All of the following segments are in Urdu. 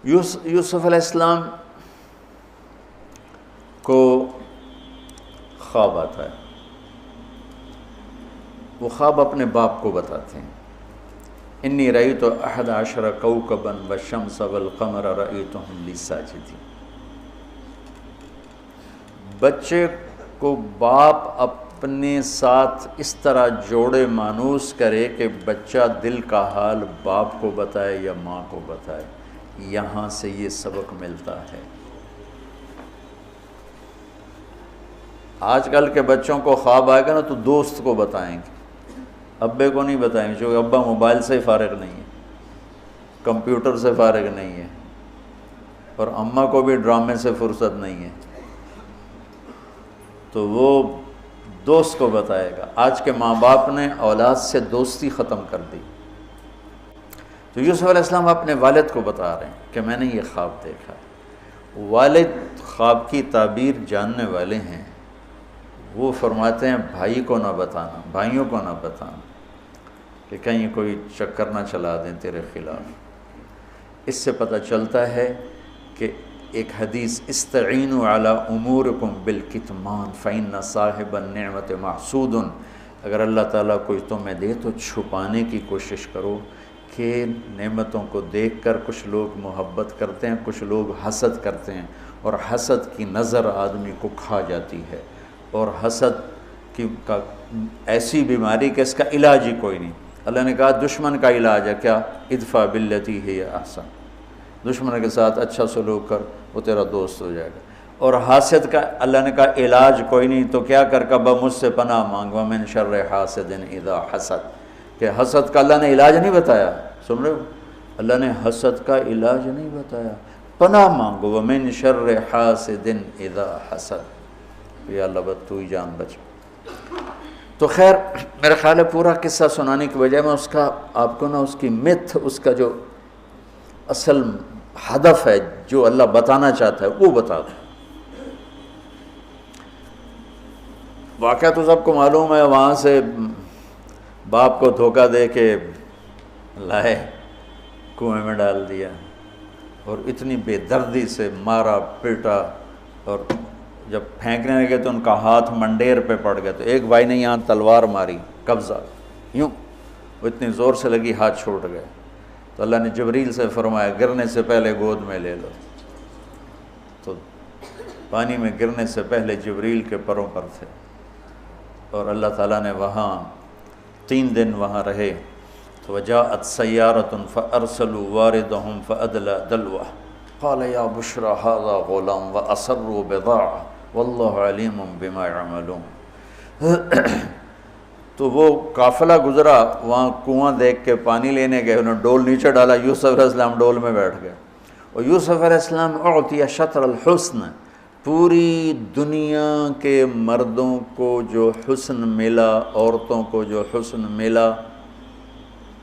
یوسف علیہ السلام کو خواب آتا ہے، وہ خواب اپنے باپ کو بتاتے ہیں، انی رأیت 11 کوکبا والشمس والقمر رأیتهم لی ساجدین۔ بچے کو باپ اپنے ساتھ اس طرح جوڑے مانوس کرے کہ بچہ دل کا حال باپ کو بتائے یا ماں کو بتائے، یہاں سے یہ سبق ملتا ہے۔ آج کل کے بچوں کو خواب آئے گا نا تو دوست کو بتائیں گے، ابے کو نہیں بتائیں گے، کیونکہ ابا موبائل سے فارغ نہیں ہے، کمپیوٹر سے فارغ نہیں ہے، اور اماں کو بھی ڈرامے سے فرصت نہیں ہے، تو وہ دوست کو بتائے گا۔ آج کے ماں باپ نے اولاد سے دوستی ختم کر دی۔ تو یوسف علیہ السلام اپنے والد کو بتا رہے ہیں کہ میں نے یہ خواب دیکھا۔ والد خواب کی تعبیر جاننے والے ہیں، وہ فرماتے ہیں بھائی کو نہ بتانا، بھائیوں کو نہ بتانا، کہ کہیں کوئی چکر نہ چلا دیں تیرے خلاف۔ اس سے پتہ چلتا ہے کہ ایک حدیث استعینوا علی امورکم بالکتمان فإن صاحب النعمت محسود، اگر اللہ تعالیٰ کوئی تمہیں دے تو چھپانے کی کوشش کرو، کہ نعمتوں کو دیکھ کر کچھ لوگ محبت کرتے ہیں، کچھ لوگ حسد کرتے ہیں، اور حسد کی نظر آدمی کو کھا جاتی ہے، اور حسد کی ایسی بیماری کہ اس کا علاج ہی کوئی نہیں۔ اللہ نے کہا دشمن کا علاج ہے کیا؟ ادفع باللتی ہی احسن، دشمن کے ساتھ اچھا سلوک کر، وہ تیرا دوست ہو جائے گا۔ اور حاسد کا اللہ نے کہا علاج کوئی نہیں، تو کیا کر کبا مجھ سے پناہ مانگ، ومن شر حاسد اذا حسد، کہ حسد کا اللہ نے علاج نہیں بتایا، سن رہے ہو؟ اللہ نے حسد کا علاج نہیں بتایا، پناہ مانگو، ومن شر حاسد اذا حسد، یا اللہ بس تو ہی جان بچ۔ تو خیر میرا خیال ہے پورا قصہ سنانے کی بجائے میں اس کا آپ کو نا اس کی متھ، اس کا جو اصل ہدف ہے جو اللہ بتانا چاہتا ہے وہ بتا دوں۔ واقعہ تو سب کو معلوم ہے، وہاں سے باپ کو دھوکہ دے کے لائے، کنویں میں ڈال دیا، اور اتنی بے دردی سے مارا پیٹا، اور جب پھینکنے لگے تو ان کا ہاتھ منڈیر پہ پڑ گیا، تو ایک بھائی نے یہاں تلوار ماری، قبضہ یوں، وہ اتنی زور سے لگی ہاتھ چھوٹ گئے، تو اللہ نے جبریل سے فرمایا گرنے سے پہلے گود میں لے لو، تو پانی میں گرنے سے پہلے جبریل کے پروں پر تھے، اور اللہ تعالیٰ نے وہاں 3 دن وہاں رہے۔ تو وجاءت سیارۃ فارسلوا واردہم فادلی دلوہ قال یا بشری ھذا غلام واسروا بضاعہ واللہ علیم بما یعملون۔ تو وہ قافلہ گزرا، وہاں کنواں دیکھ کے پانی لینے گئے، انہوں نے ڈول نیچے ڈالا، یوسف علیہ السلام ڈول میں بیٹھ گئے، اور یوسف علیہ السلام اعطی شطر الحسن، پوری دنیا کے مردوں کو جو حسن ملا، عورتوں کو جو حسن ملا،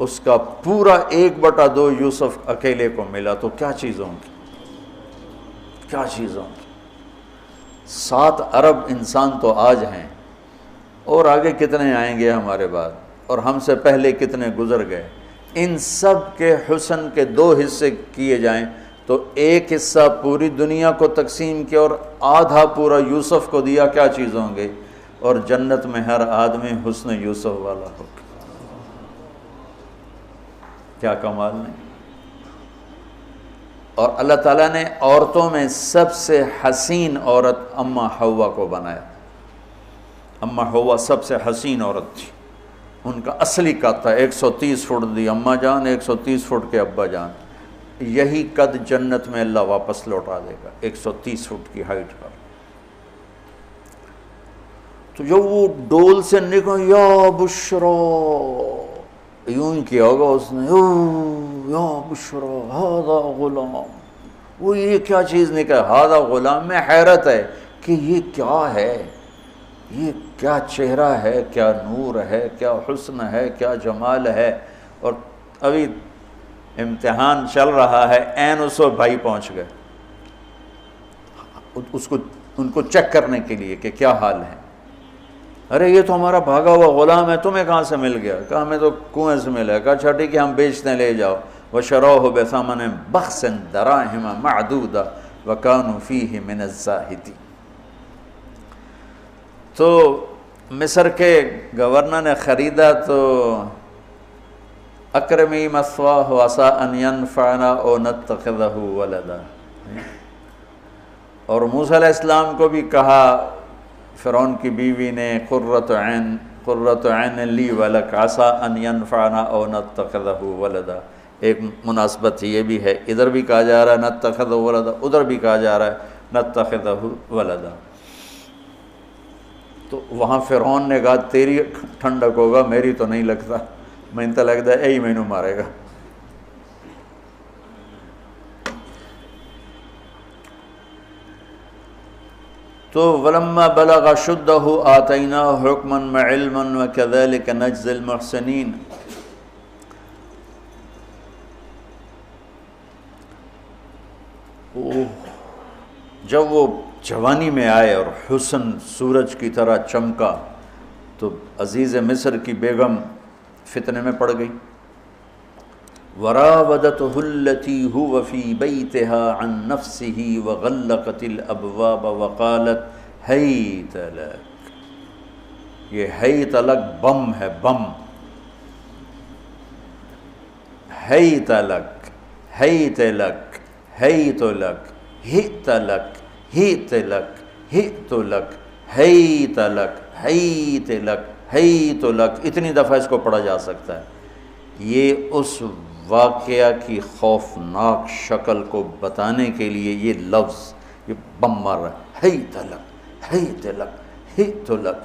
اس کا پورا 1/2 یوسف اکیلے کو ملا، تو کیا چیزوں کی، کیا چیزوں کی۔ 7 ارب انسان تو آج ہیں، اور آگے کتنے آئیں گے ہمارے بعد، اور ہم سے پہلے کتنے گزر گئے۔ ان سب کے حسن کے 2 حصے کیے جائیں تو 1 حصہ پوری دنیا کو تقسیم کیا اور آدھا پورا یوسف کو دیا، کیا چیز ہوں گے؟ اور جنت میں ہر آدمی حسن یوسف والا ہو، کیا کمال نہیں۔ اور اللہ تعالیٰ نے عورتوں میں سب سے حسین عورت اماں حوا کو بنایا، اماں حوا سب سے حسین عورت تھی، ان کا اصلی قد تھا 130 فٹ دی اماں جان، 130 فٹ کے ابا جان، یہی قد جنت میں اللہ واپس لوٹا دے گا 130 فٹ کی ہائٹ پر۔ تو جو وہ ڈول سے نکلا یا بشرا، یوں ہی کیا ہوگا اس نے، یا بشرا ھذا غلام، وہ یہ کیا چیز نکلا، ھذا غلام، میں حیرت ہے کہ یہ کیا ہے، یہ کیا چہرہ ہے، کیا نور ہے، کیا حسن ہے، کیا جمال ہے۔ اور ابھی امتحان چل رہا ہے، عین اس وقت بھائی پہنچ گئے ان کو چیک کرنے کے لیے کہ کیا حال ہے۔ ارے یہ تو ہمارا بھاگا ہوا غلام ہے، تمہیں کہاں سے مل گیا؟ کہا ہمیں تو کنویں سے ملا ہے۔ کہا اچھا ٹھیک ہے ہم بیچتے ہیں، لے جاؤ۔ وشروه بثمن بخس دراهم معدودہ وكانوا فيه من الزاهدين۔ تو مصر کے گورنر نے خریدا تو اکرمی مثواہ وعسى ان ينفعنا او نتخذه ولدا، اور موسیٰ علیہ السلام کو بھی کہا فرعون کی بیوی نے قرۃ عین لی ولک عسى ان ينفعنا او نتخذه ولدا۔ ایک مناسبت یہ بھی ہے، ادھر بھی کہا جا رہا ہے نتخذه ولدا، ادھر بھی کہا جا رہا ہے نتخذه ولدا۔ تو وہاں فرعون نے کہا تیری ٹھنڈک ہوگا، میری تو نہیں لگتا، میں تو لگتا ہے یہی مینوں مارے گا۔ تو ولما بلغ شدہ آتیناہ حکما وعلما وکذلک نجزی المحسنین۔ جب وہ جوانی میں آئے اور حسن سورج کی طرح چمکا تو عزیز مصر کی بیگم فتنے میں پڑ گئی۔ وراودته التي هو في بيتها عن نفسه وغلقت الابواب وقالت هيت لك۔ یہ ہیت لک بم ہے، بم، ہیت لک، ہیت لک، ہیت لک، ہیت لک، ہیت لک، ہیت لک، ہیت لک، ہیت لک، ہیت لک، اتنی دفعہ اس کو پڑھا جا سکتا ہے۔ یہ اس واقعہ کی خوفناک شکل کو بتانے کے لیے یہ لفظ، یہ بم مار رہا ہے، ہیت لک، ہیت لک، ہیت لک،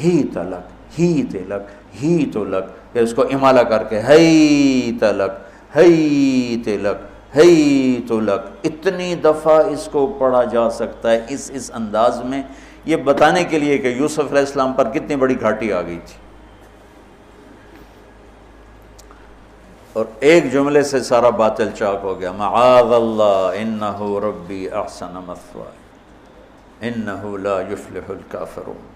ہیت لک، ہیت لک، ہیت لک، اس کو امالہ کر کے ہیت لک، ہیت لک، ہیت لک، اتنی دفعہ اس کو پڑھا جا سکتا ہے اس انداز میں، یہ بتانے کے لیے کہ یوسف علیہ السلام پر کتنی بڑی گھاٹی آ گئی تھی۔ اور ایک جملے سے سارا باطل چاک ہو گیا، معاذ اللہ انہ ربی احسن مثواي انہ لا یفلح الکافرون۔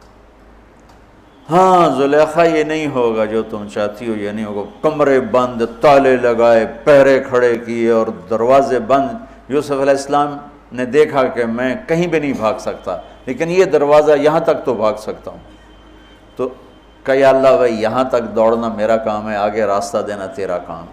ہاں زلیخا یہ نہیں ہوگا جو تم چاہتی ہو، یہ نہیں ہوگا، کمرے بند، تالے لگائے، پہرے کھڑے کیے اور دروازے بند۔ یوسف علیہ السلام نے دیکھا کہ میں کہیں بھی نہیں بھاگ سکتا، لیکن یہ دروازہ یہاں تک تو بھاگ سکتا ہوں، تو کہ یا اللہ بھائی یہاں تک دوڑنا میرا کام ہے، آگے راستہ دینا تیرا کام۔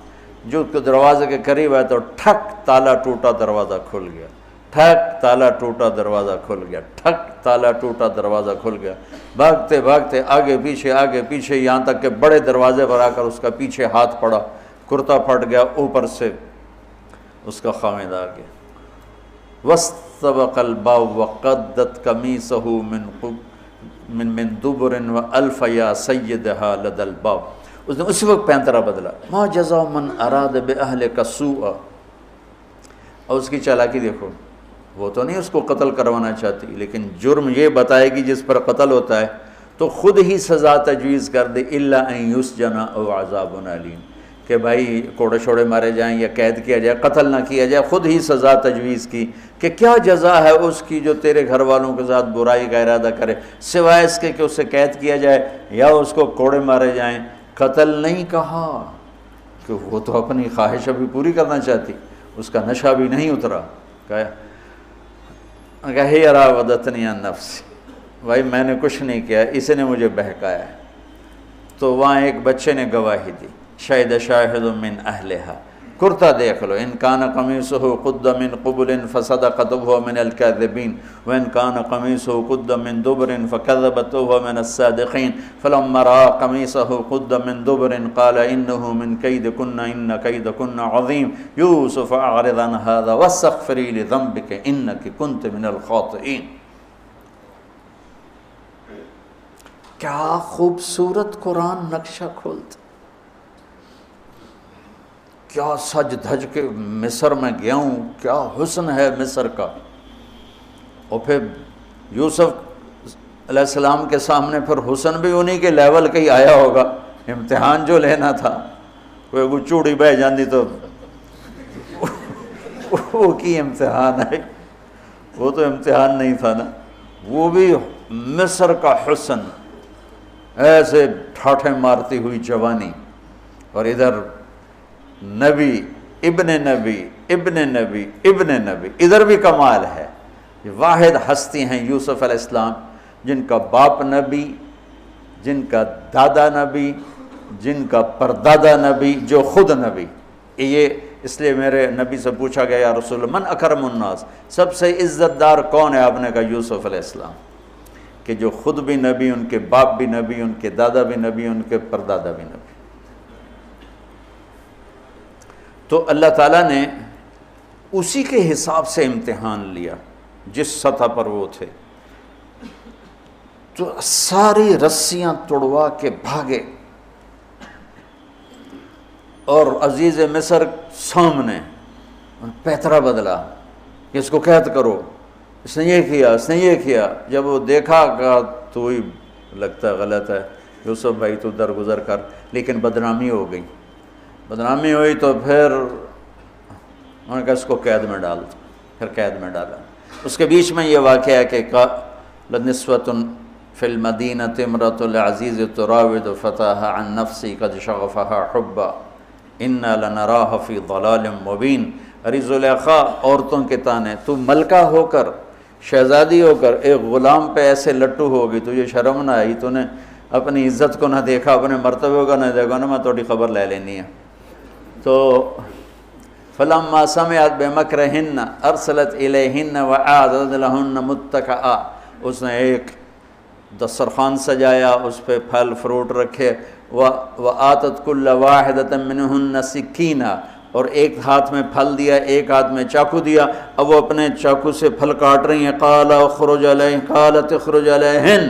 جو دروازے کے قریب ہے تو ٹھک تالا ٹوٹا دروازہ کھل گیا، ٹھک تالا ٹوٹا دروازہ کھل گیا، ٹھک تالا ٹوٹا دروازہ کھل گیا۔ بھاگتے بھاگتے آگے پیچھے یہاں تک کہ بڑے دروازے پر آ کر اس کا پیچھے ہاتھ پڑا، کرتا پھٹ گیا، اوپر سے اس کا خامد آ گیا۔ وَاسْتَبَقَ الْبَابُ وَقَدَّتْ قَمِيصَهُ من دبر وَأَلْفَ يَا سَيِّدَهَا لَدَى الْبَابِ۔ اس نے اسی وقت پینترا بدلا، مَا جَزَاءُ مَنْ أَرَادَ بِأَهْلِكَ سُوءًا۔ اور اس کی چالاکی دیکھو، وہ تو نہیں اس کو قتل کروانا چاہتی، لیکن جرم یہ بتائے گی جس پر قتل ہوتا ہے تو خود ہی سزا تجویز کر دے، إِلَّا أَن يُسْجَنَ أَوْ عَذَابٌ أَلِيمٌ، کہ بھائی کوڑے شوڑے مارے جائیں یا قید کیا جائے، قتل نہ کیا جائے، خود ہی سزا تجویز کی کہ کیا جزا ہے اس کی جو تیرے گھر والوں کے ساتھ برائی کا ارادہ کرے، سوائے اس کے کہ اسے قید کیا جائے یا اس کو کوڑے مارے جائیں۔ قتل نہیں کہا کہ وہ تو اپنی خواہش ابھی پوری کرنا چاہتی، اس کا نشہ بھی نہیں اترا، کہا ہی راودتنی عن نفسی، بھائی میں نے کچھ نہیں کیا، اس نے مجھے بہکایا ہے۔ تو وہاں ایک بچے نے گواہی دی، شاہد شاہد من اہلہا، کرتا دیکھ لو، ان کان قمیصہ قد من قبل فصدقت وهو من الكاذبین وان کان قمیصہ قد من دبر فکذبت وهو من الصادقین فلما رأى قمیصہ قد من دبر قال انه من کیدکن ان کیدکن عظیم یوسف اعرض عن هذا واستغفری لذنبک انک کنت من الخاطئین۔ کیا خوبصورت قرآن نقشہ کھولتا، کیا سج دھج کے مصر میں گیا ہوں، کیا حسن ہے مصر کا۔ اور پھر یوسف علیہ السلام کے سامنے پھر حسن بھی انہی کے لیول کا ہی آیا ہوگا، امتحان جو لینا تھا، کوئی چوڑی بہ جاندی تو وہ کی امتحان ہے، وہ تو امتحان نہیں تھا نا، وہ بھی مصر کا حسن، ایسے ٹھاٹھے مارتی ہوئی جوانی، اور ادھر نبی ابن نبی ابن نبی ابن نبی، ادھر بھی کمال ہے۔ یہ واحد ہستی ہیں یوسف علیہ السلام، جن کا باپ نبی، جن کا دادا نبی، جن کا پردادا نبی، جو خود نبی۔ یہ اس لیے میرے نبی سے پوچھا گیا یا رسول اللہ من اکرم الناس، سب سے عزت دار کون ہے؟ آپ نے کہا یوسف علیہ السلام، کہ جو خود بھی نبی، ان کے باپ بھی نبی، ان کے دادا بھی نبی، ان کے پردادا بھی نبی۔ تو اللہ تعالیٰ نے اسی کے حساب سے امتحان لیا جس سطح پر وہ تھے۔ تو ساری رسیاں توڑوا کے بھاگے، اور عزیز مصر سامنے پیترا بدلا کہ اس کو قید کرو، اس نے یہ کیا، اس نے یہ کیا۔ جب وہ دیکھا کہ تو ہی لگتا ہے غلط ہے، یوسف بھائی تو درگزر کر، لیکن بدنامی ہو گئی۔ بدنامی ہوئی تو پھر انہوں نے کہا اس کو قید میں ڈال دو، پھر قید میں ڈالا۔ اس کے بیچ میں یہ واقعہ ہے کہ لنسوۃ فی المدینۃ امرأۃ العزیز تراود فتاها عن نفسی قد شغفها حبا انا لنراہ فی ضلال مبین۔ ارے زلیخا، عورتوں کے تانے، تو ملکہ ہو کر، شہزادی ہو کر ایک غلام پہ ایسے لٹو ہوگی، تجھے شرم نہ آئی؟ تو نے اپنی عزت کو نہ دیکھا، اپنے مرتبے کو نہ دیکھا نا، میں تھوڑی خبر لے لینی ہے۔ تو فلما سمعت بمکرہن ارسلت الیہن وأعدت لہن متکئا، اس نے ایک دسترخوان سجایا، اس پہ پھل فروٹ رکھے، وآتت کل واحدۃ منہن سکینہ، اور ایک ہاتھ میں پھل دیا، ایک ہاتھ میں چاقو دیا۔ اب وہ اپنے چاقو سے پھل کاٹ رہی ہیں۔ قال اخرج علیہن، قالت اخرج علیہن،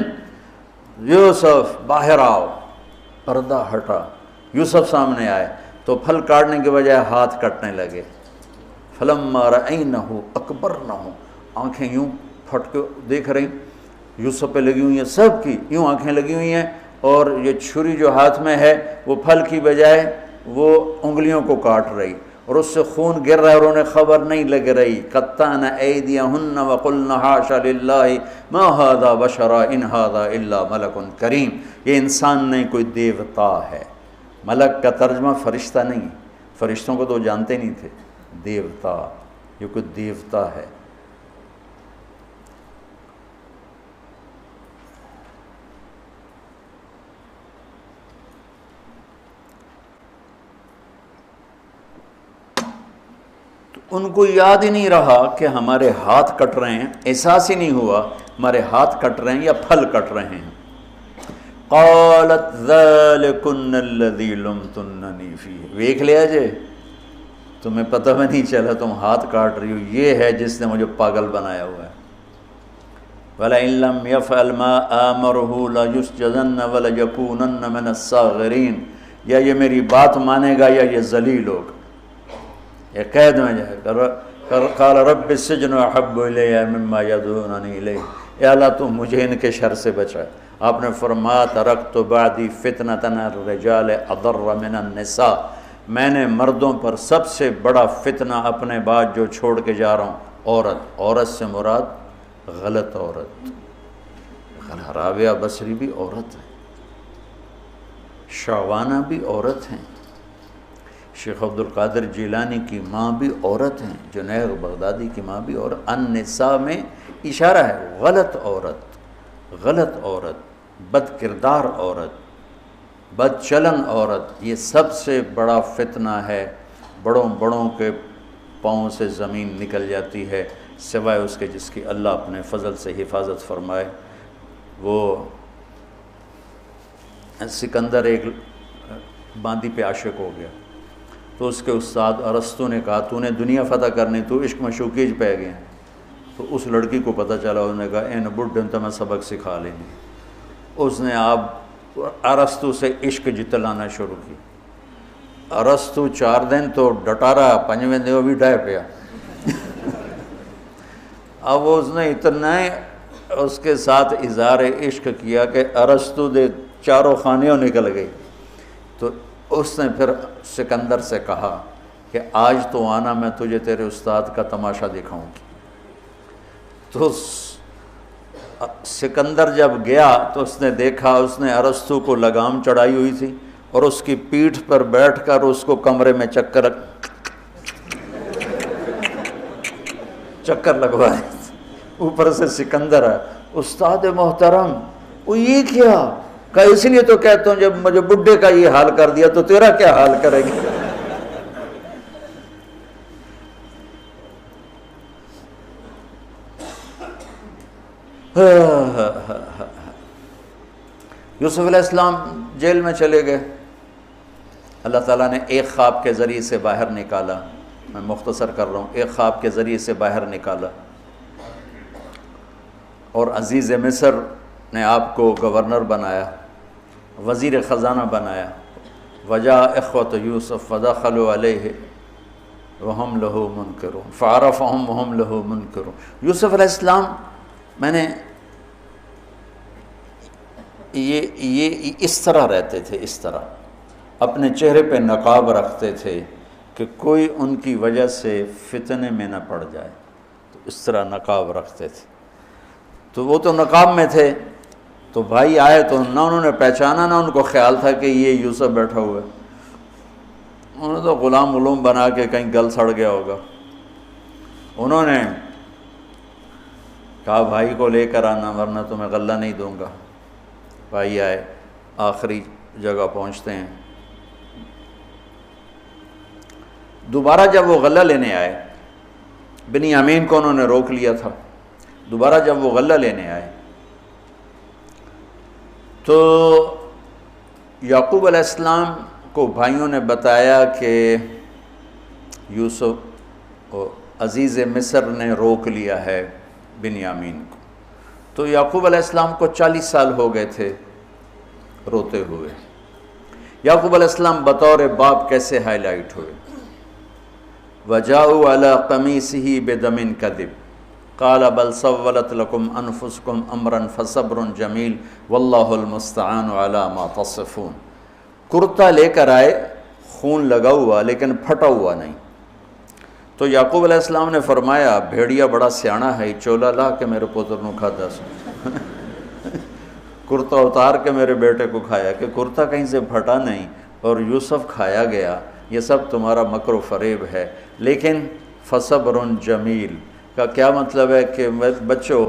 یوسف باہر آؤ۔ پردہ ہٹا، یوسف سامنے آئے تو پھل کاٹنے کے بجائے ہاتھ کٹنے لگے۔ فلما رأینہ اکبرنہ، آنکھیں یوں پھٹ کے دیکھ رہی، یوسف پہ لگی ہوئی ہیں، سب کی یوں آنکھیں لگی ہوئی ہیں، اور یہ چھری جو ہاتھ میں ہے وہ پھل کی بجائے وہ انگلیوں کو کاٹ رہی، اور اس سے خون گر رہا ہے، اور انہیں خبر نہیں لگ رہی۔ قطعن ایدیہن وقلن حاشا للہ ما ھذا بشرا ان ھذا الا ملک کریم۔ یہ انسان نہیں، کوئی دیوتا ہے۔ ملک کا ترجمہ فرشتہ نہیں، فرشتوں کو تو جانتے نہیں تھے، دیوتا، یہ کوئی دیوتا ہے۔ ان کو یاد ہی نہیں رہا کہ ہمارے ہاتھ کٹ رہے ہیں، احساس ہی نہیں ہوا ہمارے ہاتھ کٹ رہے ہیں یا پھل کٹ رہے ہیں۔ قالت ذالکن الذی لمتننی فیہ، دیکھ لیا جے، تمہیں پتہ بھی نہیں چلا تم ہاتھ کاٹ رہی ہو، یہ ہے جس نے مجھے پاگل بنایا ہوا ہے۔ وَلَئِن لَّمْ يَفْعَلْ مَا آمَرُهُ لَيُسْجَنَنَّ وَلَيَكُونَنَّ مِنَ الصَّاغِرِينَ، یا یہ میری بات مانے گا یا یہ ذلیل ہوگا، یہ قید میں جائے گا۔ قال رب السجن احب الی مما یدعوننی الیہ، اے اللہ تو مجھے ان کے شر سے بچا۔ آپ نے فرمایا ترکت بعدی فتنۃ الرجال اضر من النساء، میں نے مردوں پر سب سے بڑا فتنہ اپنے بعد جو چھوڑ کے جا رہا ہوں عورت۔ عورت سے مراد غلط عورت۔ رابعہ بصری بھی عورت ہے، شعوانہ بھی عورت ہیں، شیخ عبد القادر جیلانی کی ماں بھی عورت ہیں، جنید بغدادی کی ماں بھی عورت۔ النساء میں اشارہ ہے غلط عورت، غلط عورت، بد کردار عورت، بد چلن عورت، یہ سب سے بڑا فتنہ ہے۔ بڑوں بڑوں کے پاؤں سے زمین نکل جاتی ہے، سوائے اس کے جس کی اللہ اپنے فضل سے حفاظت فرمائے۔ وہ سکندر ایک باندی پہ عاشق ہو گیا، تو اس کے استاد ارسطو نے کہا تو نے دنیا فتح کرنی، تو عشق میں شوکیج پہ گئے۔ تو اس لڑکی کو پتہ چلا، انہوں نے کہا این بڈھن تو میں سبق سکھا لیں گے۔ اس نے آپ ارسطو سے عشق جتلانا شروع کی۔ ارسطو 4 دن تو ڈٹا رہا، 5ویں دن وہ بھی ڈائے پیا۔ اب اس نے اتنا اس کے ساتھ اظہار عشق کیا کہ ارسطو دے چاروں خانیوں نکل گئی۔ تو اس نے پھر سکندر سے کہا کہ آج تو آنا، میں تجھے تیرے استاد کا تماشا دکھاؤں گی۔ تو سکندر جب گیا تو اس نے دیکھا، اس نے ارسطو کو لگام چڑھائی ہوئی تھی، اور اس کی پیٹھ پر بیٹھ کر اس کو کمرے میں چکر لگوائے. اوپر سے سکندر ہے. استاد محترم وہ یہ کیا؟ کہ اس لیے تو کہتا ہوں جب مجھے بڈھے کا یہ حال کر دیا تو تیرا کیا حال کرے گی؟ یوسف علیہ السلام جیل میں چلے گئے. اللہ تعالیٰ نے ایک خواب کے ذریعے سے باہر نکالا. میں مختصر کر رہا ہوں. ایک خواب کے ذریعے سے باہر نکالا اور عزیز مصر نے آپ کو گورنر بنایا، وزیر خزانہ بنایا. وجاء اخوۃ یوسف فدخلوا علیہ وہم لہ منکرون فعرفہم وہم لہ منکرون. یوسف علیہ السلام میں نے یہ اس طرح رہتے تھے، اس طرح اپنے چہرے پہ نقاب رکھتے تھے کہ کوئی ان کی وجہ سے فتنے میں نہ پڑ جائے. تو اس طرح نقاب رکھتے تھے. تو وہ تو نقاب میں تھے. تو بھائی آئے تو نہ انہوں نے پہچانا، نہ ان کو خیال تھا کہ یہ یوسف بیٹھا ہوا ہے. انہوں نے تو غلام علوم بنا کے کہیں گل سڑ گیا ہوگا. انہوں نے کہا بھائی کو لے کر آنا ورنہ تمہیں غلہ نہیں دوں گا. بھائی آئے، آخری جگہ پہنچتے ہیں. دوبارہ جب وہ غلہ لینے آئے، بنیامین کو انہوں نے روک لیا تھا. دوبارہ جب وہ غلہ لینے آئے تو یعقوب علیہ السلام کو بھائیوں نے بتایا کہ یوسف عزیز مصر نے روک لیا ہے بنیامین کو. تو یعقوب علیہ السلام کو 40 سال ہو گئے تھے روتے ہوئے. یعقوب علیہ السلام بطور باپ کیسے ہائی لائٹ ہوئے. وَجَاءُوا عَلَىٰ قَمِيصِهِ بِدَمٍ كَذِبٍ قَالَ بَلْ سَوَّلَتْ لَكُمْ أَنفُسُكُمْ أَمْرًا فَصَبْرٌ جَمِيلٌ وَاللَّهُ الْمُسْتَعَانُ عَلَىٰ مَا تَصِفُونَ. کرتا لے کر آئے، خون لگا ہوا لیکن پھٹا ہوا نہیں. تو یعقوب علیہ السلام نے فرمایا بھیڑیا بڑا سیانا ہے، چولا لا کے میرے پوتر نو کھاتا سو. کرتا اتار کے میرے بیٹے کو کھایا کہ کرتا کہیں سے پھٹا نہیں اور یوسف کھایا گیا. یہ سب تمہارا مکر و فریب ہے. لیکن فصبر جمیل کا کیا مطلب ہے کہ بچوں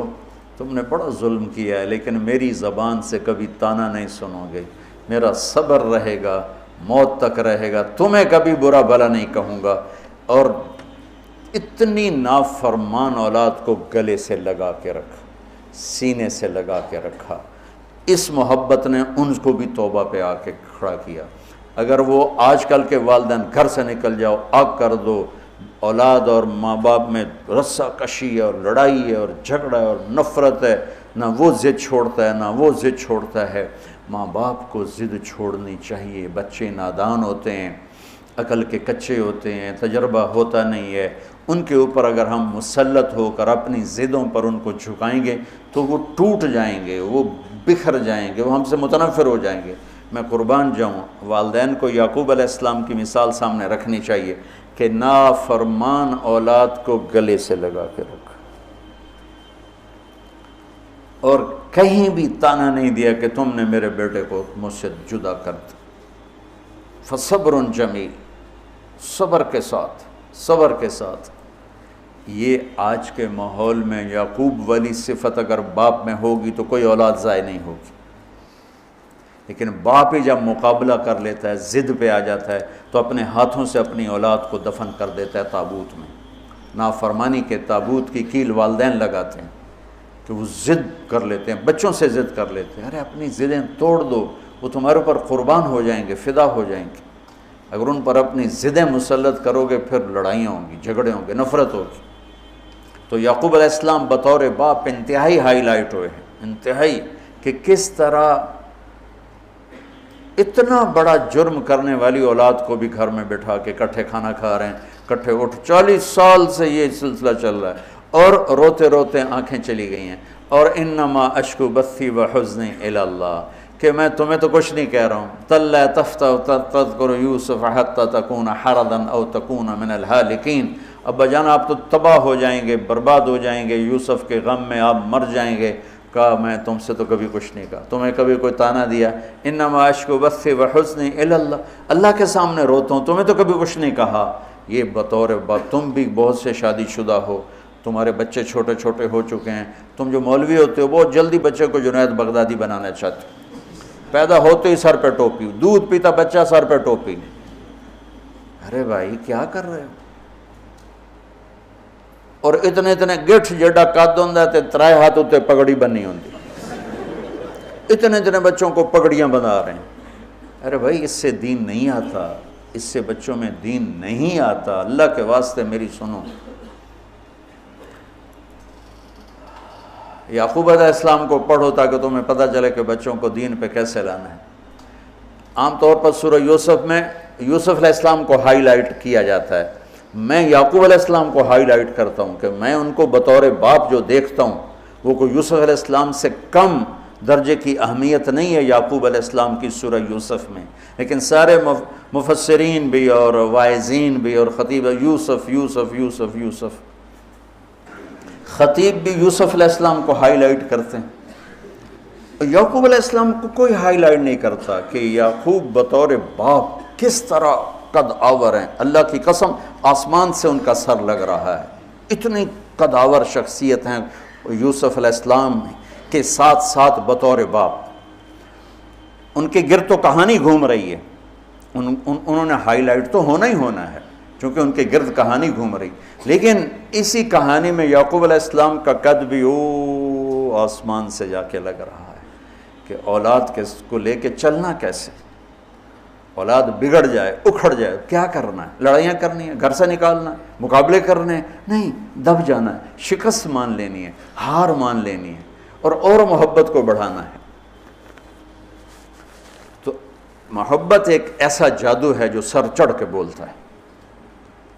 تم نے بڑا ظلم کیا ہے لیکن میری زبان سے کبھی تانا نہیں سنو گے. میرا صبر رہے گا، موت تک رہے گا. تمہیں کبھی برا بھلا نہیں کہوں گا. اور اتنی نافرمان اولاد کو گلے سے لگا کے رکھا، سینے سے لگا کے رکھا. اس محبت نے ان کو بھی توبہ پہ آ کے کھڑا کیا. اگر وہ آج کل کے والدین گھر سے نکل جاؤ، آگ کر دو، اولاد اور ماں باپ میں رسہ کشی ہے اور لڑائی ہے اور جھگڑا ہے اور نفرت ہے، نہ وہ ضد چھوڑتا ہے نہ وہ ضد چھوڑتا ہے. ماں باپ کو ضد چھوڑنی چاہیے. بچے نادان ہوتے ہیں، عقل کے کچے ہوتے ہیں، تجربہ ہوتا نہیں ہے. ان کے اوپر اگر ہم مسلط ہو کر اپنی ضدوں پر ان کو جھکائیں گے تو وہ ٹوٹ جائیں گے، وہ بکھر جائیں گے، وہ ہم سے متنفر ہو جائیں گے. میں قربان جاؤں، والدین کو یعقوب علیہ السلام کی مثال سامنے رکھنی چاہیے کہ نافرمان اولاد کو گلے سے لگا کے رکھا اور کہیں بھی تانا نہیں دیا کہ تم نے میرے بیٹے کو مجھ سے جدا کر دیا. فصبر جمیل، صبر کے ساتھ، صبر کے ساتھ. یہ آج کے ماحول میں یعقوب والی صفت اگر باپ میں ہوگی تو کوئی اولاد ضائع نہیں ہوگی. لیکن باپ ہی جب مقابلہ کر لیتا ہے، ضد پہ آ جاتا ہے تو اپنے ہاتھوں سے اپنی اولاد کو دفن کر دیتا ہے تابوت میں. نافرمانی کے تابوت کی کیل والدین لگاتے ہیں کہ وہ ضد کر لیتے ہیں، بچوں سے ضد کر لیتے ہیں. ارے اپنی ضدیں توڑ دو، وہ تمہارے اوپر قربان ہو جائیں گے، فدا ہو جائیں گے. اگر ان پر اپنی ضدیں مسلط کرو گے پھر لڑائیاں ہوں گی، جھگڑے ہوں گے، نفرت ہوگی. تو یعقوب علیہ السلام بطور باپ انتہائی ہائی لائٹ ہوئے ہیں، انتہائی، کہ کس طرح اتنا بڑا جرم کرنے والی اولاد کو بھی گھر میں بٹھا کے کٹھے کھانا کھا رہے ہیں، کٹھے اٹھ. 40 سال سے یہ سلسلہ چل رہا ہے اور روتے روتے آنکھیں چلی گئی ہیں. اور انما اشکو بثی وحزنی الی اللہ، کہ میں تمہیں تو کچھ نہیں کہہ رہا ہوں. تَلَّا تَفْتَحُ تَذْكُرُ يُوسُفَ حَتَّى تَكُونَ حَرَضًا أَوْ تَكُونَ مِنَ الْهَالِكِينَ. ابا جان آپ تو تباہ ہو جائیں گے، برباد ہو جائیں گے، یوسف کے غم میں آپ مر جائیں گے. کہا میں تم سے تو کبھی کچھ نہیں کہا، تمہیں کبھی کوئی تانا دیا؟ انما اشکو بثی وحزنی الی اللہ، اللہ کے سامنے روتا ہوں، تمہیں تو کبھی کچھ نہیں کہا۔ یہ بطور باپ، تم بھی بہت سے شادی شدہ ہو، تمہارے بچے چھوٹے چھوٹے ہو چکے ہیں، تم جو مولوی ہوتے ہو بہت جلدی بچے کو جنید بغدادی بنانا چاہتے ہو، پیدا ہوتے ہی سر پہ ٹوپی، دودھ پیتا بچہ سر پہ ٹوپی۔ ارے بھائی کیا کر رہے ہو؟ اور اتنے اتنے گٹھ جڑا قد ہوندا تے ترائے ہاتھ اتے پگڑی بننی ہوندی، اتنے اتنے بچوں کو پگڑیاں بنا رہے ہیں۔ ارے بھائی اس سے دین نہیں آتا، اس سے بچوں میں دین نہیں آتا، اللہ کے واسطے میری سنو۔ یعقوب علیہ السلام کو پڑھو تاکہ تمہیں پتہ چلے کہ بچوں کو دین پہ کیسے لانا ہے۔ عام طور پر سورہ یوسف میں یوسف علیہ السلام کو ہائی لائٹ کیا جاتا ہے، میں یعقوب علیہ السلام کو ہائی لائٹ کرتا ہوں کہ میں ان کو بطور باپ جو دیکھتا ہوں وہ کوئی یوسف علیہ السلام سے کم درجے کی اہمیت نہیں ہے یعقوب علیہ السلام کی سورہ یوسف میں، لیکن سارے مفسرین بھی اور واعظین بھی اور خطیب یوسف یوسف یوسف یوسف، خطیب بھی یوسف علیہ السلام کو ہائی لائٹ کرتے ہیں۔ یعقوب علیہ السلام کو کوئی ہائی لائٹ نہیں کرتا کہ یعقوب بطور باپ کس طرح قد آور ہیں، اللہ کی قسم آسمان سے ان کا سر لگ رہا ہے، اتنی قد آور شخصیت ہیں یوسف علیہ السلام کے ساتھ ساتھ بطور باپ۔ ان کے گرد تو کہانی گھوم رہی ہے، انہوں نے ہائی لائٹ تو ہونا ہی ہونا ہے چونکہ ان کے گرد کہانی گھوم رہی، لیکن اسی کہانی میں یعقوب علیہ السلام کا قد بھی آسمان سے جا کے لگ رہا ہے کہ اولاد کو لے کے چلنا کیسے، اولاد بگڑ جائے اکھڑ جائے کیا کرنا ہے، لڑائیاں کرنی ہے، گھر سے نکالنا ہے، مقابلے کرنے ہیں، نہیں دب جانا ہے، شکست مان لینی ہے، ہار مان لینی ہے اور محبت کو بڑھانا ہے۔ تو محبت ایک ایسا جادو ہے جو سر چڑھ کے بولتا ہے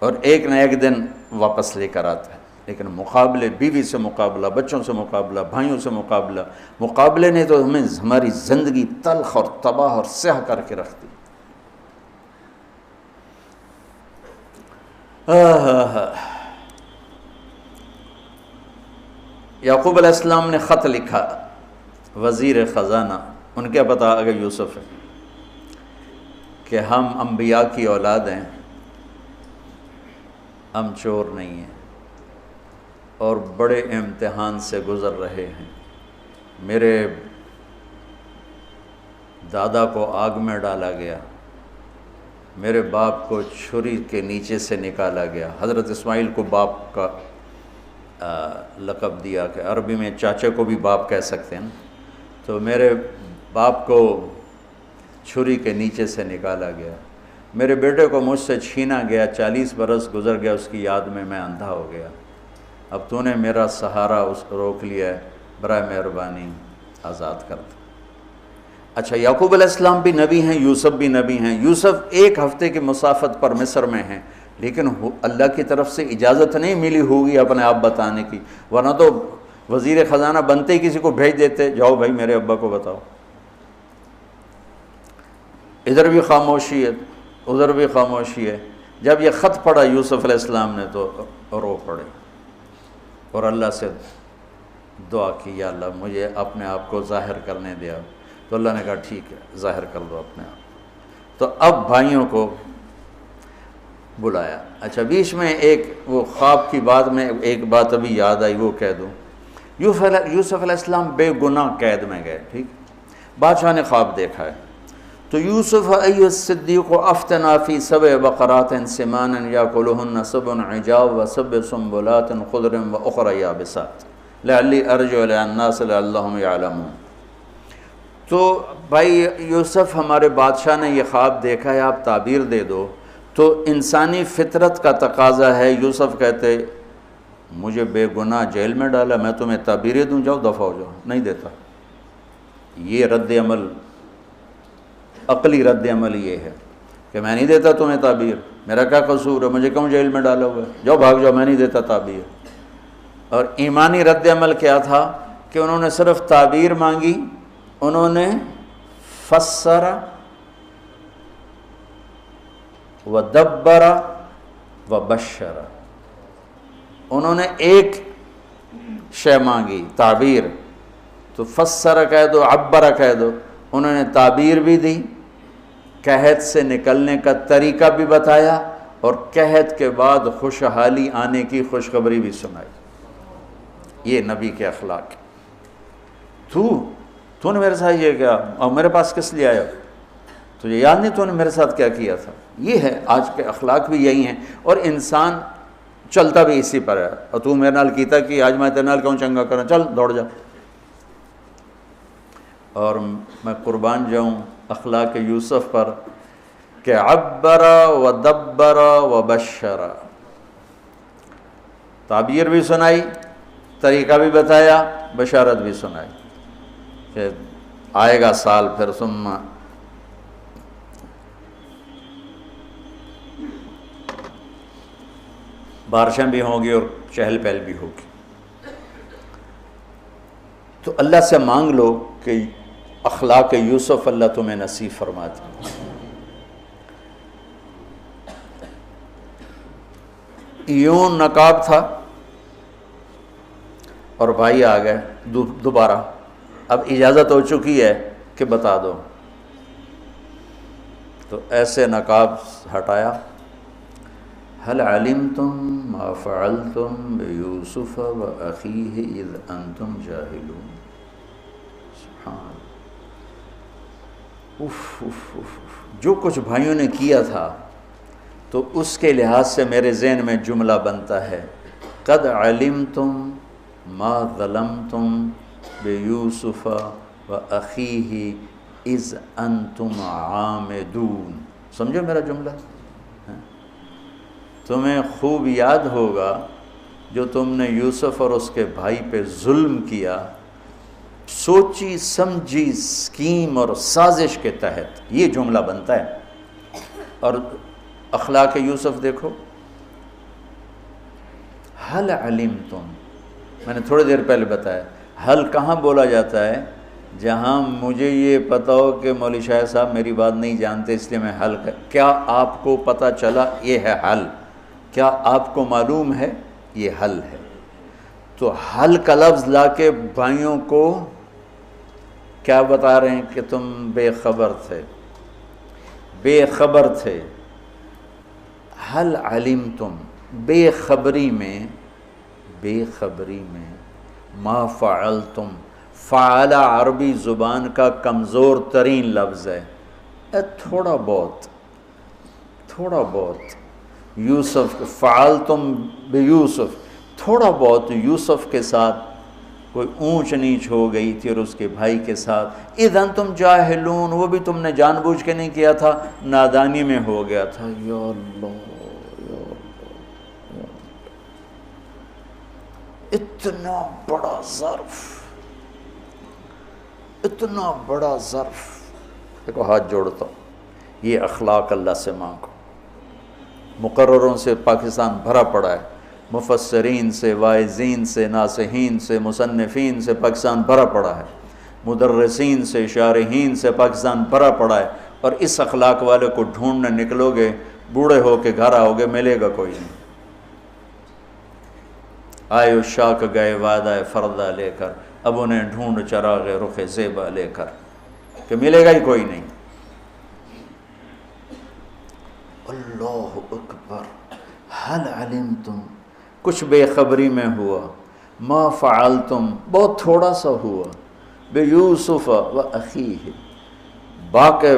اور ایک نہ ایک دن واپس لے کر آتا ہے، لیکن مقابلے، بیوی سے مقابلہ، بچوں سے مقابلہ، بھائیوں سے مقابلہ، مقابلے نے تو ہمیں ہماری زندگی تلخ اور تباہ اور سیاہ کر کے رکھ دی۔ یعقوب علیہ السلام نے خط لکھا وزیر خزانہ، ان کے پتہ اگر یوسف ہے کہ ہم انبیاء کی اولاد ہیں، ہم چور نہیں ہیں اور بڑے امتحان سے گزر رہے ہیں، میرے دادا کو آگ میں ڈالا گیا، میرے باپ کو چھری کے نیچے سے نکالا گیا، حضرت اسماعیل کو باپ کا لقب دیا کہ عربی میں چاچے کو بھی باپ کہہ سکتے ہیں، تو میرے باپ کو چھری کے نیچے سے نکالا گیا، میرے بیٹے کو مجھ سے چھینا گیا، 40 برس گزر گیا اس کی یاد میں اندھا ہو گیا، اب تو نے میرا سہارا روک لیا ہے، برائے مہربانی آزاد کر دو۔ اچھا یعقوب علیہ السلام بھی نبی ہیں، یوسف بھی نبی ہیں، یوسف ایک ہفتے کی مسافت پر مصر میں ہیں، لیکن اللہ کی طرف سے اجازت نہیں ملی ہوگی اپنے آپ بتانے کی، ورنہ تو وزیر خزانہ بنتے ہی کسی کو بھیج دیتے، جاؤ بھائی میرے ابا کو بتاؤ۔ ادھر بھی خاموشی ہے ادھر بھی خاموشی ہے۔ جب یہ خط پڑھا یوسف علیہ السلام نے تو رو پڑے اور اللہ سے دعا کی، یا اللہ مجھے اپنے آپ کو ظاہر کرنے دیا، تو اللہ نے کہا ٹھیک ہے ظاہر کر دو اپنے آپ۔ تو اب بھائیوں کو بلایا۔ اچھا بیچ میں ایک وہ خواب کی بات میں ایک بات ابھی یاد آئی، وہ کہہ دوں۔ یوسف علیہ السلام بے گناہ قید میں گئے، ٹھیک، بادشاہ نے خواب دیکھا ہے، تو یوسف ایھا الصدیق افتنا فی 7 بقرات سمان یاکلہن 7 عجاف و7 سنبلات خضر واخری یابسات لعلی ارجع الی الناس لعلہم یعلمون۔ تو بھائی یوسف ہمارے بادشاہ نے یہ خواب دیکھا ہے، آپ تعبیر دے دو۔ تو انسانی فطرت کا تقاضا ہے، یوسف کہتے مجھے بے گناہ جیل میں ڈالا، میں تمہیں تعبیریں دوں، جاؤ دفع ہو جاؤ، نہیں دیتا۔ یہ رد عمل، عقلی رد عمل یہ ہے کہ میں نہیں دیتا تمہیں تعبیر، میرا کیا قصور ہے، مجھے کیوں جیل میں ڈالا ہوا ہے، جاؤ بھاگ جاؤ، میں نہیں دیتا تعبیر۔ اور ایمانی رد عمل کیا تھا کہ انہوں نے صرف تعبیر مانگی، انہوں نے فسر ودبر وبشر، انہوں نے ایک شے مانگی تعبیر، تو فسر کہہ دو، عبر کہہ دو، انہوں نے تعبیر بھی دی، قحط سے نکلنے کا طریقہ بھی بتایا، اور قحط کے بعد خوشحالی آنے کی خوشخبری بھی سنائی۔ یہ نبی کے اخلاق۔ تو نے میرے ساتھ یہ کیا، اور میرے پاس کس لیے آیا؟ تجھے یاد نہیں تو نے میرے ساتھ کیا کیا تھا؟ یہ ہے آج کے اخلاق بھی یہی ہیں، اور انسان چلتا بھی اسی پر ہے۔ اور تو میرے نال کیتا کہ آج میں تیرے نال کیوں چنگا کرنا، چل دوڑ جا۔ اور میں قربان جاؤں اخلاق یوسف پر کہ عبر و دبر و بشر، تعبیر بھی سنائی، طریقہ بھی بتایا، بشارت بھی سنائی کہ آئے گا سال پھر، ثم بارشیں بھی ہوں گی اور چہل پہل بھی ہوگی۔ تو اللہ سے مانگ لو کہ اخلاق یوسف اللہ تمہیں نصیب فرما دے۔ یوں نقاب تھا اور بھائی آ گئے دوبارہ، اب اجازت ہو چکی ہے کہ بتا دو، تو ایسے نقاب ہٹایا، هل علمتم ما فعلتم بيوسف وأخيه إذ أنتم جاهلون۔ سبحان جو کچھ بھائیوں نے کیا تھا تو اس کے لحاظ سے میرے ذہن میں جملہ بنتا ہے، قد علمتم ما ظلمتم بیوسف وأخیہ اذ انتم عامدون۔ سمجھو میرا جملہ؟ تمہیں خوب یاد ہوگا جو تم نے یوسف اور اس کے بھائی پہ ظلم کیا، سوچی سمجھی اسکیم اور سازش کے تحت، یہ جملہ بنتا ہے۔ اور اخلاق یوسف دیکھو، حل علمتم، میں نے تھوڑی دیر پہلے بتایا، حل کہاں بولا جاتا ہے؟ جہاں مجھے یہ پتہ ہو کہ مولوی شاہ صاحب میری بات نہیں جانتے اس لیے میں حل کیا آپ کو پتہ چلا؟ یہ ہے حل۔ کیا آپ کو معلوم ہے؟ یہ حل ہے۔ تو حل کا لفظ لا کے بھائیوں کو کیا بتا رہے ہیں کہ تم بے خبر تھے، بے خبر تھے۔ حل علمتم، بے خبری میں ما فعلتم، فعل عربی زبان کا کمزور ترین لفظ ہے، تھوڑا بہت یوسف، فعلتم بیوسف، تھوڑا بہت یوسف کے ساتھ کوئی اونچ نیچ ہو گئی تھی اور اس کے بھائی کے ساتھ، اذ انتم جاہلون، وہ بھی تم نے جان بوجھ کے نہیں کیا تھا، نادانی میں ہو گیا تھا۔ یا اللہ، اتنا بڑا ظرف، اتنا بڑا ظرف۔ دیکھو ہاتھ جوڑتا ہوں، یہ اخلاق اللہ سے مانگو۔ مقرروں سے پاکستان بھرا پڑا ہے، مفسرین سے، واعظین سے، ناصحین سے، مصنفین سے پاکستان بھرا پڑا ہے، مدرسین سے، شارحین سے پاکستان بھرا پڑا ہے، اور اس اخلاق والے کو ڈھونڈنے نکلو گے، بوڑھے ہو کے گھر آؤ گے، ملے گا کوئی نہیں۔ آئے اشاق گئے وعدہ فردہ لے کر، اب انہیں ڈھونڈ چراغ رخ زیبا لے کر، کہ ملے گا ہی کوئی نہیں۔ اللہ اکبر، حل علمتم، کچھ بے خبری میں ہوا، ما فعلتم، بہت تھوڑا سا ہوا، بے یوسف و اخیہ، باقی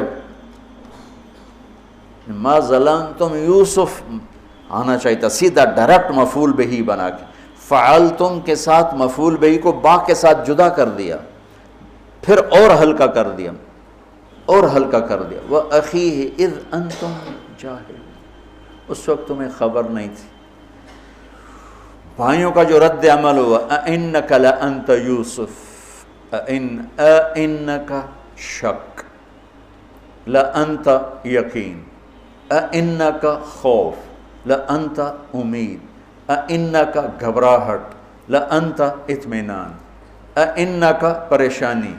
ما ظلمتم یوسف آنا چاہیے تھا، سیدھا ڈائریکٹ مفعول بہی بنا کے، فعلتم کے ساتھ مفعول بہی کو با کے ساتھ جدا کر دیا، پھر اور ہلکا کر دیا، وَأَخِيهِ اِذْ أَنْتُمْ جَاهِلُونَ، اس وقت تمہیں خبر نہیں تھی۔ بھائیوں کا جو رد عمل ہوا، أَإِنَّكَ لَأَنْتَ يُوسف، أَإِنَّكَ شک، لَأَنْتَ یقین، أَإِنَّكَ خوف، لَأَنْتَ امید، أَإِنَّكَ گھبراہٹ، لَأَنْتَ اطمینان، أَإِنَّكَ پریشانی،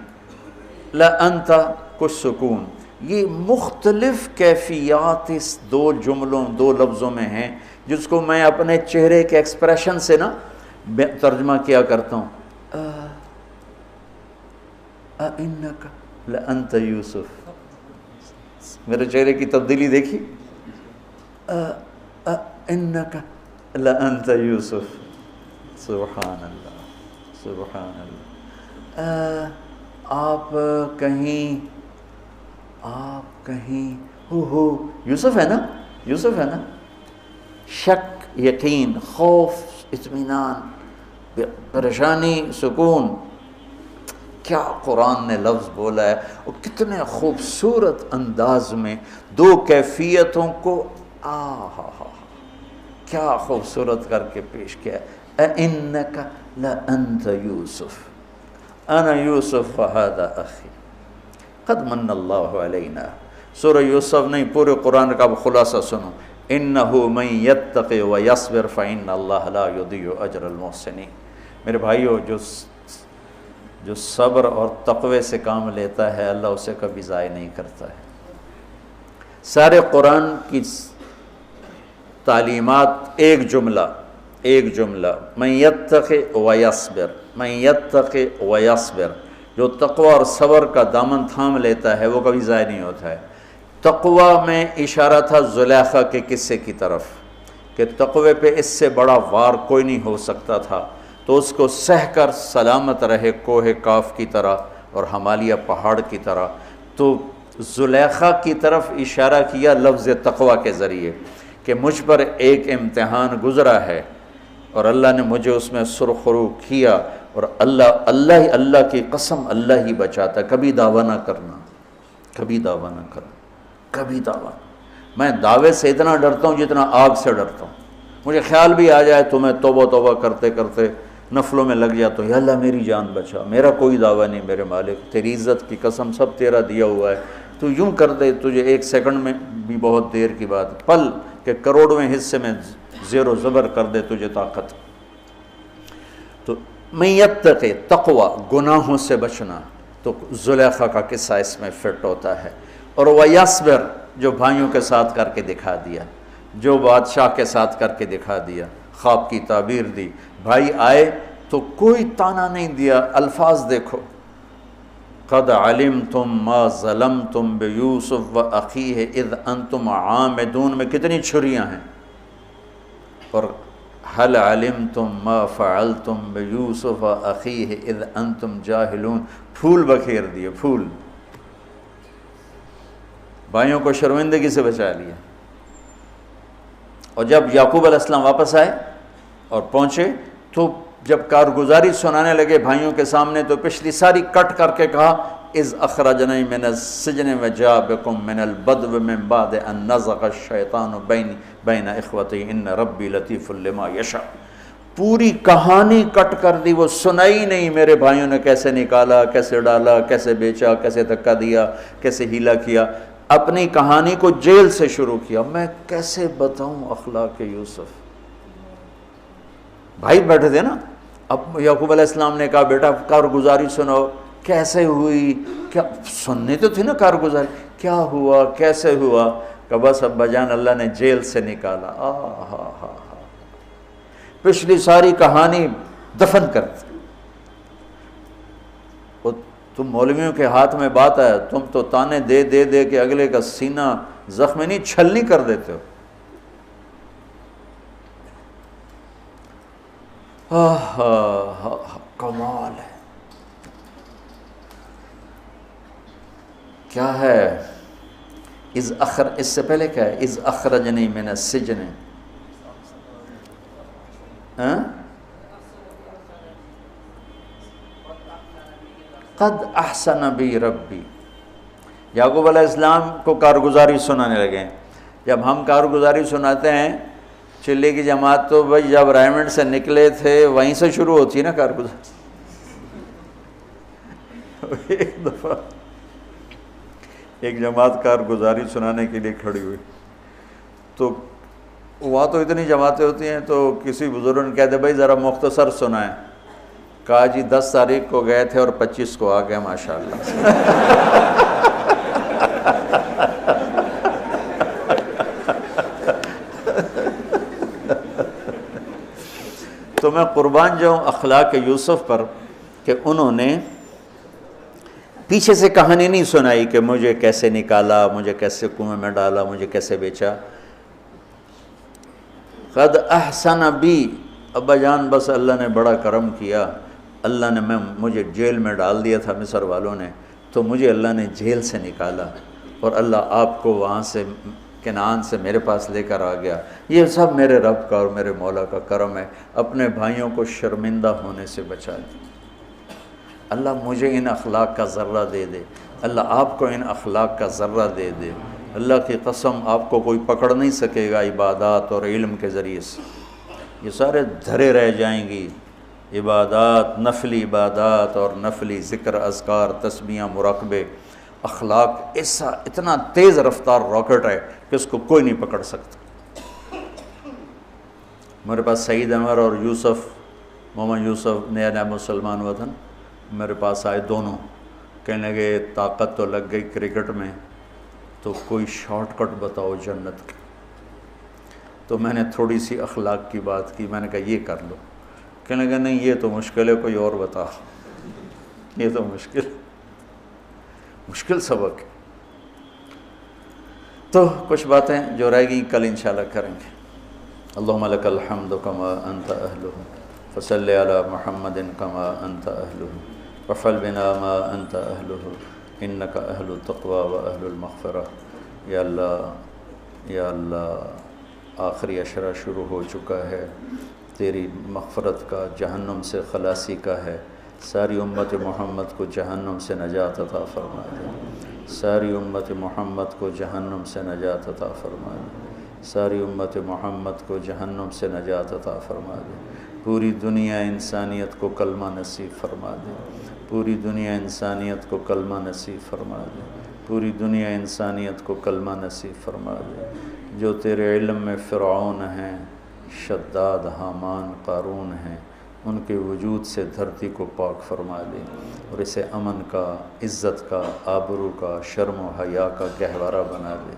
لَأَنْتَ کچھ سکون۔ یہ مختلف کیفیات اس دو جملوں، دو لفظوں میں ہیں، جس کو میں اپنے چہرے کے ایکسپریشن سے نا ترجمہ کیا کرتا ہوں۔ اِنَّكَ لَأَنْتَ یوسف. میرے چہرے کی تبدیلی دیکھی. اِنَّكَ لَأَنْتَ یوسف. سبحان اللہ سبحان اللہ. آپ کہیں ہو یوسف ہے نا، یوسف ہے نا. شک، یقین، خوف، اطمینان، پریشانی، سکون. کیا قرآن نے لفظ بولا ہے، اور کتنے خوبصورت انداز میں دو کیفیتوں کو کیا خوبصورت کر کے پیش کیا ہے. اِنَّكَ لَأَنْتَ یوسف اَنَا یوسف وَهَذَا أَخِي قَدْ مَنَّ اللَّهُ عَلَيْنَا. سورہ یوسف نہیں، پورے قرآن کا خلاصہ سنو. إِنَّهُ مَن يَتَّقِ وَيَصْبِرْ فَإِنَّ اللَّهَ لَا يُضِيعُ أَجْرَ الْمُحْسِنِينَ. میرے بھائیو، جو صبر اور تقوی سے کام لیتا ہے اللہ اسے کبھی ضائع نہیں کرتا ہے. سارے قرآن کی تعلیمات ایک جملہ من یتق ویصبر، من یتق ویصبر. جو تقوی اور صبر کا دامن تھام لیتا ہے وہ کبھی ضائع نہیں ہوتا ہے. تقوی میں اشارہ تھا زلیخا کے قصے کی طرف کہ تقوی پہ اس سے بڑا وار کوئی نہیں ہو سکتا تھا، تو اس کو سہ کر سلامت رہے کوہ کاف کی طرح اور ہمالیہ پہاڑ کی طرح. تو زلیخا کی طرف اشارہ کیا لفظ تقوی کے ذریعے کہ مجھ پر ایک امتحان گزرا ہے اور اللہ نے مجھے اس میں سرخرو کیا، اور اللہ کی قسم اللہ ہی بچاتا. کبھی دعویٰ نہ کرنا، کبھی دعویٰ نہ کرنا، کبھی دعویٰ. میں دعوے سے اتنا ڈرتا ہوں جتنا آگ سے ڈرتا ہوں. مجھے خیال بھی آ جائے تو میں توبہ کرتے کرتے نفلوں میں لگ جاتا ہوں، یا اللہ میری جان بچا، میرا کوئی دعویٰ نہیں میرے مالک، تیری عزت کی قسم سب تیرا دیا ہوا ہے. تو یوں کر دے تجھے ایک سیکنڈ میں بھی بہت دیر کی بات، پل کہ کروڑویں حصے میں زیر و زبر کر دے تجھے طاقت. تو من یتق، تقوی، گناہوں سے بچنا. تو زلیخا کا قصہ اس میں فٹ ہوتا ہے. اور ویصبر، جو بھائیوں کے ساتھ کر کے دکھا دیا، جو بادشاہ کے ساتھ کر کے دکھا دیا، خواب کی تعبیر دی. بھائی آئے تو کوئی تانا نہیں دیا، الفاظ دیکھو. قد علمتم ما ظلمتم بیوسف واخیہ اذ انتم عامدون میں کتنی چھریاں ہیں. اور هل علمتم ما فعلتم بیوسف واخیہ اذ انتم جاہلون، پھول بکھیر دیے، پھول. بھائیوں کو شرمندگی سے بچا لیا. اور جب یعقوب علیہ السلام واپس آئے اور پہنچے تو جب کارگزاری سنانے لگے بھائیوں کے سامنے تو پچھلی ساری کٹ کر کے کہا اذ اخرجنی من السجن وجاء بکم من البدو من بعد ان نزغ الشیطان بین اخوتی ان ربی لطیف لما یشاء. پوری کہانی کٹ کر دی، وہ سنائی نہیں میرے بھائیوں نے کیسے نکالا، کیسے ڈالا، کیسے بیچا، کیسے دھکا دیا، کیسے ہیلا کیا. اپنی کہانی کو جیل سے شروع کیا. میں کیسے بتاؤں اخلاق یوسف. بھائی بیٹھے تھے نا، اب یعقوب علیہ السلام نے کہا بیٹا کارگزاری سناؤ، کیسے ہوئی، کیا سننے تو تھی نا کارگزاری، کیا ہوا کیسے ہوا. کہ بس ابا جان اللہ نے جیل سے نکالا. پچھلی ساری کہانی دفن کر دی. تم مولویوں کے ہاتھ میں بات ہے، تم تو تانے دے دے دے کے اگلے کا سینہ زخمی نہیں چھلنی کر دیتے ہو. کمال ہے. کیا ہے اس سے پہلے کیا ہے اذ اخرجنی من السجن. قد احسن بی ربی. یعقوب علیہ السلام کو کارگزاری سنانے لگے. جب ہم کارگزاری سناتے ہیں چلے کی جماعت تو بھائی جب رائمنڈ سے نکلے تھے وہیں سے شروع ہوتی ہے نا کارگزاری. ایک دفعہ ایک جماعت کارگزاری سنانے کے لیے کھڑی ہوئی تو وہاں تو اتنی جماعتیں ہوتی ہیں تو کسی بزرگ نے کہتے بھائی ذرا مختصر سنائیں. کہا جی 10 تاریخ کو گئے تھے اور 25 کو آ گئے ماشاءاللہ. تو میں قربان جاؤں اخلاق یوسف پر کہ انہوں نے پیچھے سے کہانی نہیں سنائی کہ مجھے کیسے نکالا، مجھے کیسے کنویں میں ڈالا، مجھے کیسے بیچا۔ قد احسن بی، ابا جان بس اللہ نے بڑا کرم کیا، اللہ نے مجھے جیل میں ڈال دیا تھا مصر والوں نے، تو مجھے اللہ نے جیل سے نکالا اور اللہ آپ کو وہاں سے کنعان سے میرے پاس لے کر آ گیا۔ یہ سب میرے رب کا اور میرے مولا کا کرم ہے، اپنے بھائیوں کو شرمندہ ہونے سے بچا دیا۔ اللہ مجھے ان اخلاق کا ذرہ دے دے، اللہ آپ کو ان اخلاق کا ذرہ دے دے۔ اللہ کی قسم آپ کو کوئی پکڑ نہیں سکے گا عبادات اور علم کے ذریعے سے، یہ سارے دھرے رہ جائیں گی۔ عبادات، نفلی عبادات اور نفلی ذکر، اذکار، تسبیحاں، مراقبے، اخلاق ایسا اتنا تیز رفتار راکٹ ہے کہ اس کو کوئی نہیں پکڑ سکتا۔ میرے پاس سعید انور اور یوسف، محمد یوسف نیا نیا مسلمان وطن میرے پاس آئے دونوں، کہنے لگے طاقت تو لگ گئی کرکٹ میں، تو کوئی شارٹ کٹ بتاؤ جنت کی۔ تو میں نے تھوڑی سی اخلاق کی بات کی، میں نے کہا یہ کر لو، کہنے لگا نہیں یہ تو مشکل ہے، کوئی اور بتا، یہ تو مشکل سبق ہے۔ تو کچھ باتیں جو رہ گئیں کل انشاءاللہ کریں گے۔ اللہم لک الحمد کما انت اہلہ فصلی علی محمد کما انت اہلہ وفعل بنا ما انت اہلہ انک اہل التقوی و اہل المغفرہ۔ یا اللہ آخری عشرہ شروع ہو چکا ہے، تیری مغفرت کا، جہنم سے خلاصی کا ہے۔ ساری امت محمد کو جہنم سے نجات عطا فرما دے، ساری امت محمد کو جہنم سے نجات عطا فرما دے، ساری امت محمد کو جہنم سے نجات عطا فرما دے۔ پوری دنیا انسانیت کو کلمہ نصیب فرما دے، پوری دنیا انسانیت کو کلمہ نصیب فرما دے، پوری دنیا انسانیت کو کلمہ نصیب فرما دے۔ جو تیرے علم میں فرعون ہیں، شداد، حامان، قارون ہیں، ان کے وجود سے دھرتی کو پاک فرما دے اور اسے امن کا، عزت کا، آبرو کا، شرم و حیا کا گہوارہ بنا دے۔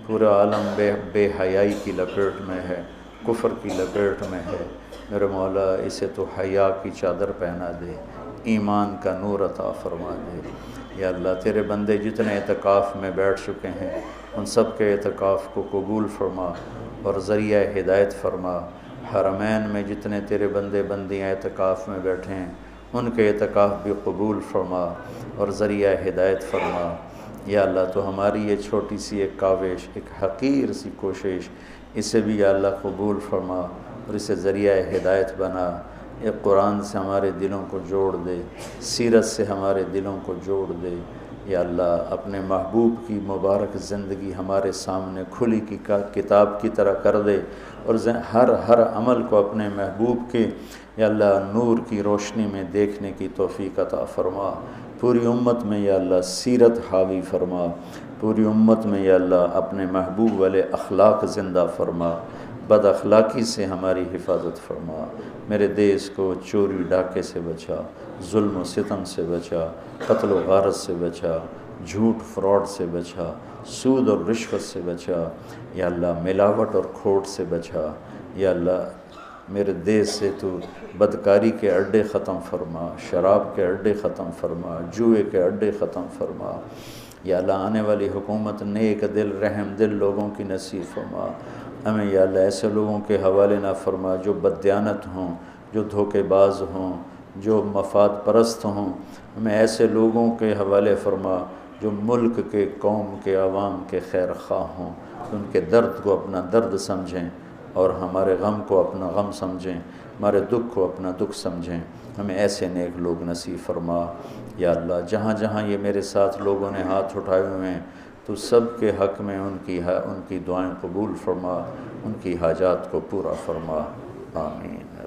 پورا عالم بے حیائی کی لپیٹ میں ہے، کفر کی لپیٹ میں ہے، میرے مولا اسے تو حیا کی چادر پہنا دے، ایمان کا نور عطا فرما دے۔ یا اللہ تیرے بندے جتنے اعتکاف میں بیٹھ چکے ہیں ان سب کے اعتکاف کو قبول فرما اور ذریعہ ہدایت فرما۔ حرمین میں جتنے تیرے بندے بندیاں اعتکاف میں بیٹھے ہیں ان کے اعتکاف بھی قبول فرما اور ذریعہ ہدایت فرما۔ یا اللہ تو ہماری یہ چھوٹی سی ایک کاوش، ایک حقیر سی کوشش، اسے بھی یا اللہ قبول فرما اور اسے ذریعہ ہدایت بنا۔ یہ قرآن سے ہمارے دلوں کو جوڑ دے، سیرت سے ہمارے دلوں کو جوڑ دے۔ یا اللہ اپنے محبوب کی مبارک زندگی ہمارے سامنے کھلی کی کتاب کی طرح کر دے اور ہر عمل کو اپنے محبوب کے یا اللہ نور کی روشنی میں دیکھنے کی توفیق عطا فرما۔ پوری امت میں یا اللہ سیرت حاوی فرما، پوری امت میں یا اللہ اپنے محبوب والے اخلاق زندہ فرما، بد اخلاقی سے ہماری حفاظت فرما۔ میرے دیس کو چوری ڈاکے سے بچا، ظلم و ستم سے بچا، قتل و غارت سے بچا، جھوٹ فراڈ سے بچا، سود اور رشوت سے بچا، یا اللہ ملاوٹ اور کھوٹ سے بچا۔ یا اللہ میرے دیس سے تو بدکاری کے اڈے ختم فرما، شراب کے اڈے ختم فرما، جوئے کے اڈے ختم فرما۔ یا اللہ آنے والی حکومت نیک دل، رحم دل لوگوں کی نصیب فرما۔ ہمیں یا اللہ ایسے لوگوں کے حوالے نہ فرما جو بددیانت ہوں، جو دھوکے باز ہوں، جو مفاد پرست ہوں۔ ہمیں ایسے لوگوں کے حوالے فرما جو ملک کے، قوم کے، عوام کے خیر خواہ ہوں، ان کے درد کو اپنا درد سمجھیں اور ہمارے غم کو اپنا غم سمجھیں، ہمارے دکھ کو اپنا دکھ سمجھیں۔ ہمیں ایسے نیک لوگ نصیب فرما۔ یا اللہ جہاں جہاں یہ میرے ساتھ لوگوں نے ہاتھ اٹھائے ہوئے ہیں تو سب کے حق میں ان کی دعائیں قبول فرما، ان کی حاجات کو پورا فرما۔ آمین۔